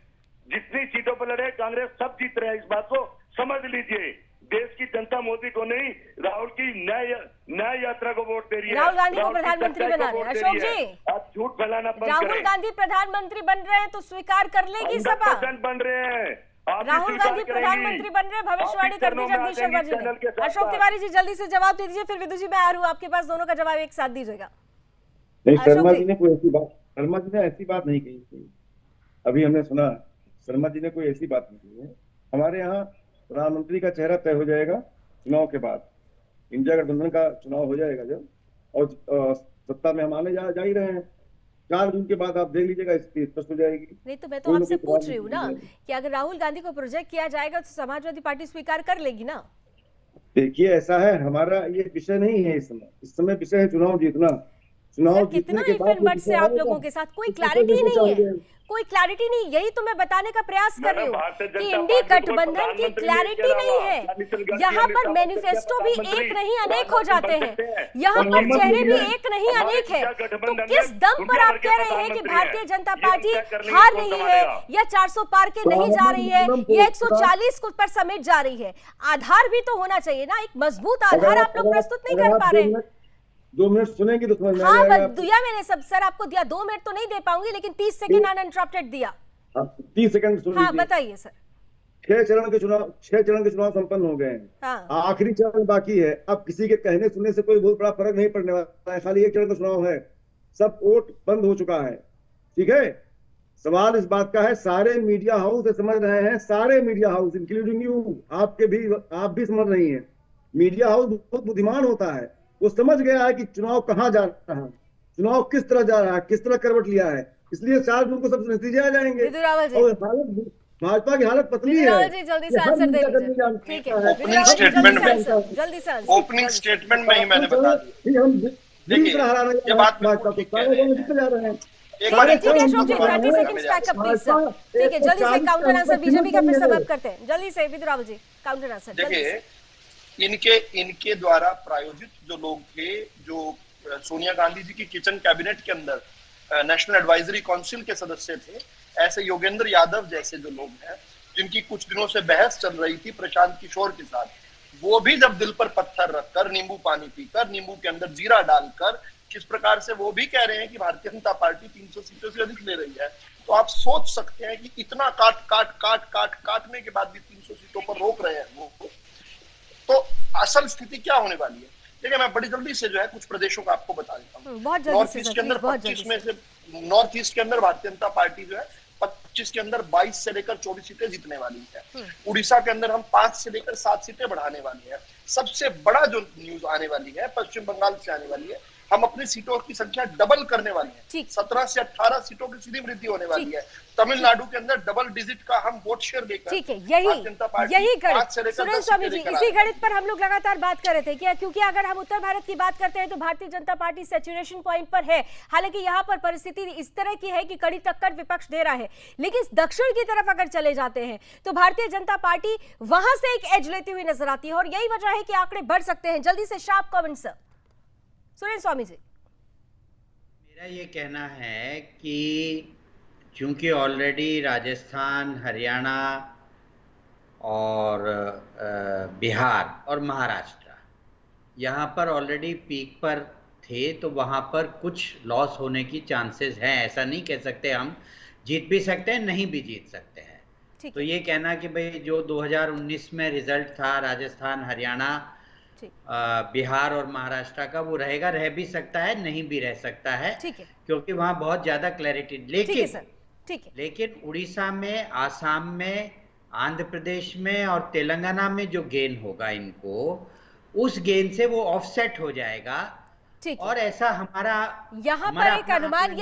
जितनी सीटों पर लड़े कांग्रेस सब जीत रहे हैं। इस बात को समझ लीजिए। देश की जनता मोदी को नहीं, राहुल की न्याय यात्रा को वोट दे रही है। राहुल गांधी को प्रधानमंत्री बना रहे हैं। अशोक जी, आप झूठ फैलाना बंद करें। राहुल गांधी प्रधानमंत्री बन रहे हैं तो स्वीकार कर लेगी सपा। बन रहे हैं, राहुल गांधी प्रधानमंत्री बन रहे हैं, भविष्यवाणी कर दी जगदीश शर्मा जी ने। अशोक तिवारी जी जल्दी से जवाब दे दीजिए, फिर विधु जी मैं आ रही हूँ आपके पास, दोनों का जवाब एक साथ दीजिएगा। नहीं, शर्मा जी ने ऐसी बात नहीं कही। अभी हमने सुना शर्मा जी ने कोई ऐसी बात नहीं कही है। हमारे यहाँ प्रधानमंत्री का चेहरा तय हो जाएगा चुनाव के बाद। इंडिया गठबंधन का चुनाव हो जाएगा जब, और सत्ता में हम आने जा ही रहे हैं। 4 जून के बाद आप देख लीजिएगा, स्पष्ट हो जाएगी। नहीं तो मैं तो आपसे पूछ रही हूँ ना कि अगर राहुल गांधी को प्रोजेक्ट किया जाएगा तो समाजवादी पार्टी स्वीकार कर लेगी ना? देखिए ऐसा है, हमारा ये विषय नहीं है इस समय विषय है चुनाव जीतना। चुनाव जीतने के बाद से आप लोगों के साथ कोई क्लैरिटी नहीं है, कोई क्लैरिटी नहीं। यही तो मैं बताने का प्रयास कर रही हूँ कि इंडी गठबंधन की क्लैरिटी नहीं है। यहाँ पर मैनिफेस्टो भी एक नहीं अनेक हो जाते हैं, यहाँ पर चेहरे भी एक नहीं अनेक है। तो किस दम पर आप कह रहे हैं कि भारतीय जनता पार्टी हार रही है या 400 पार के नहीं जा रही है या 140 पर समेट जा रही है? आधार भी तो होना चाहिए ना, एक मजबूत आधार आप लोग प्रस्तुत नहीं कर पा रहे। 2 मिनट सुनेंगे तो समझ में हाँ, दिया मैंने सब सर आपको दिया। 2 मिनट तो नहीं दे पाऊंगी लेकिन 30 सेकंड अनइंटरप्टेड दिया। 30 सेकंड सुन लीजिए। हाँ बताइए सर। 6 चरण के चुनाव संपन्न हो गए हैं। हाँ। आखिरी चरण बाकी है। अब किसी के कहने सुनने से कोई बहुत बड़ा फर्क नहीं पड़ने वाला है। खाली 1 चरण का चुनाव है, सब वोट बंद हो चुका है। ठीक है, सवाल इस बात का है, सारे मीडिया हाउस समझ रहे हैं, सारे मीडिया हाउस इंक्लूडिंग यू, आप भी समझ रही हैं। मीडिया हाउस बहुत बुद्धिमान होता है, वो समझ गया है कि चुनाव कहाँ जा रहा है, चुनाव किस तरह जा रहा है, किस तरह करवट लिया है। इसलिए 4 जून को सब नतीजे आ जाएंगे। और भाजपा की हालत पतली है। जल्दी से आंसर दे दीजिए। ठीक है, ओपनिंग स्टेटमेंट में ही मैंने बता दिया। देखिए ये बात भाजपा को जीते जा रहे हैं। ठीक है अशोक जी, 30 सेकंड्स बैकअप प्लीज सर। ठीक है, जल्दी से काउंटर आंसर बीजेपी का फिर सबब करते हैं। जल्दी से विधु रावल जी काउंटर आंसर। देखिए इनके द्वारा प्रायोजित जो लोग थे, जो सोनिया गांधी जी की किचन कैबिनेट के अंदर नेशनल एडवाइजरी काउंसिल के सदस्य थे, ऐसे योगेंद्र यादव जैसे जो लोग हैं, जिनकी कुछ दिनों से बहस चल रही थी प्रशांत किशोर के साथ, वो भी जब दिल पर पत्थर रखकर, नींबू पानी पीकर, नींबू के अंदर जीरा डालकर किस प्रकार से वो भी कह रहे हैं कि भारतीय जनता पार्टी 300 सीटों से अधिक ले रही है, तो आप सोच सकते हैं कि इतना काटने के बाद भी 300 सीटों पर रोक रहे हैं वो, तो असल स्थिति क्या होने वाली है। देखिए, मैं बड़ी जल्दी से जो है कुछ प्रदेशों का आपको बता देता हूँ। नॉर्थ ईस्ट के अंदर 25 में से नॉर्थ ईस्ट के अंदर भारतीय जनता पार्टी जो है 25 के अंदर 22 से लेकर 24 सीटें जीतने वाली है। उड़ीसा के अंदर हम 5 से लेकर 7 सीटें बढ़ाने वाले हैं। सबसे बड़ा जो न्यूज आने वाली है पश्चिम बंगाल से आने वाली है, हम अपनी सीटों की संख्या डबल करने वाले हैं। 17 से 18 सीटों की सीधी वृद्धि होने वाली है। तमिलनाडु के अंदर डबल डिजिट का हम वोट शेयर देकर, ठीक है, यही गणित सुरेंद्र स्वामी जी, इसी गणित पर हम लोग लगातार बात कर रहे थे क्या, क्योंकि अगर हम उत्तर भारत की बात करते हैं तो Bharatiya Janata party saturation point पर है। हालांकि यहाँ पर परिस्थिति इस तरह की है कि कड़ी टक्कर विपक्ष दे रहा है, लेकिन दक्षिण की तरफ अगर चले जाते हैं तो भारतीय जनता पार्टी वहां से एक एज लेती हुई नजर आती है और यही वजह है कि आंकड़े बढ़ सकते हैं। जल्दी से sharp comment sir Surendra Swami ji. मेरा ये कहना है कि चूंकि ऑलरेडी राजस्थान, हरियाणा और बिहार और महाराष्ट्र यहाँ पर ऑलरेडी पीक पर थे, तो वहाँ पर कुछ लॉस होने की चांसेस हैं। ऐसा नहीं कह सकते, हम जीत भी सकते हैं, नहीं भी जीत सकते हैं। तो ये कहना कि भाई जो 2019 में रिजल्ट था राजस्थान, हरियाणा, बिहार और महाराष्ट्र का, वो रहेगा, रह भी सकता है, नहीं भी रह सकता है, क्योंकि वहाँ बहुत ज्यादा क्लैरिटी। लेकिन उड़ीसा में, आसाम में, आंध्र प्रदेश में और तेलंगाना में जो गेन होगा इनको, उस गेन से वो ऑफसेट हो जाएगा। और ऐसा हमारा यहाँ पर एक अनुमान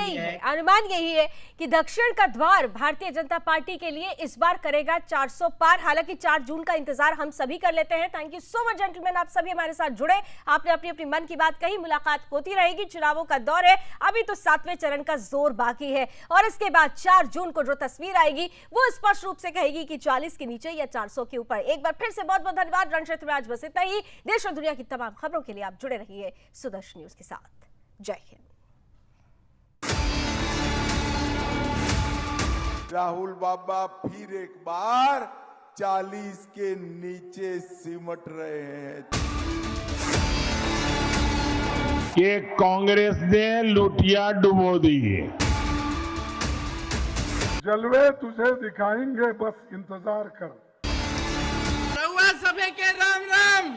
यही है कि दक्षिण का द्वार भारतीय जनता पार्टी के लिए इस बार करेगा 400 पार। हालांकि 4 जून का इंतजार हम सभी कर लेते हैं। Thank you so much gentleman, आप सभी हमारे साथ जुड़े, आपने अपनी अपनी मन की बात कही। मुलाकात होती रहेगी, चुनावों का दौर है, अभी तो 7वें चरण का जोर बाकी है और इसके बाद 4 जून को जो तस्वीर आएगी वो स्पष्ट रूप से कहेगी कि 40 के नीचे या 400 के ऊपर। एक बार फिर से बहुत बहुत धन्यवाद। रण क्षेत्र में आज बस इतना ही। देश और दुनिया की तमाम खबरों के लिए आप जुड़े रहिए सुदर्शन न्यूज के साथ। जय हिंद। राहुल बाबा फिर एक बार 40 के नीचे सिमट रहे हैं। ये कांग्रेस ने लुटिया डुबो दी। जलवे तुझे दिखाएंगे, बस इंतजार कर। रउआ सभे के राम राम।